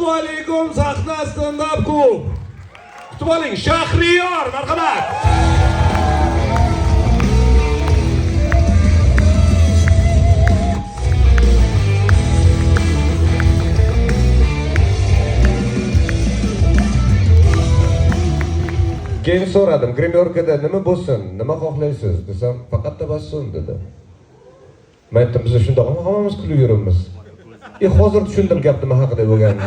Assalomu alaykum, sahna stand-up klub. Kutib oling, Shahriyor, marhamat. Keyin so'radim, grimyorkada nima bo'lsin, nima xohlaysiz desam, faqat tabassum dedi. Men aytdim, biz shunday hammamiz kulib yuribmiz. Hozir tushundim gap nima haqida bo'lganini.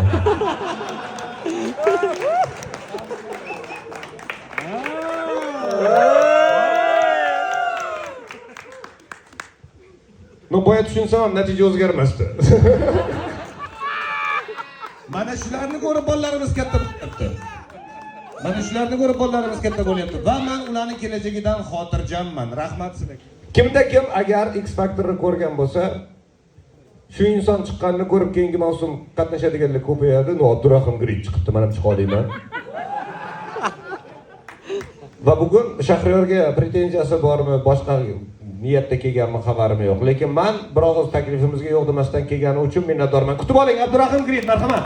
Boya tushunsam ham natija o'zgarmasdi. Mana shularni ko'rib bolalarimiz katta bo'lyapti. Mana shularni ko'rib bolalarimiz katta bo'lyapti va men ularning kelajagidan xotirjamman. Rahmat sizlarga. Kimda kim agar X Factor'ni ko'rgan bo'lsa, shu inson chiqqanini ko'rib keyingi mavsum qatnashadiganlar ko'payadi. Abdurahim Grit chiqibdi, men ham chiqa olmayman. Va bugun Shahriyorga pretenziyasi bormi, boshqa niyatda kelganmi xabarim yo'q. Lekin men bir og'iz taklifimizga yo'q demasdan kelgani uchun minnatdorman. Kutib oling, Abdurahim Grit, marhamat.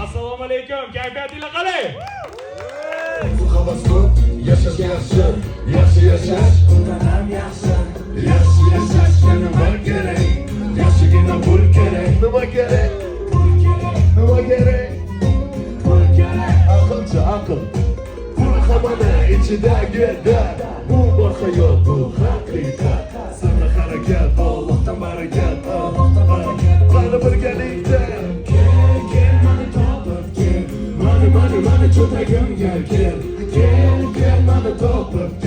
Assalomu alaykum, kayfiyatingiz qalay? Bu havasni yashash yaxshi, yaxshi yashash undan ham yaxshi. Yaxshi yashash yana nima kerak? Yaxshigina pul kerak. Nima kerak? Pul kerak. Nima kerak? Pul kerak. Aqlchi aql. Pul hamona ichidagi dard. Bu bor hayot, bu haqiqat. Sabr harakat, Allohdan barakat. Qani birgalikda. Kel mani topib kel. Mani cho'tagimga kel. Kel mani topib kel.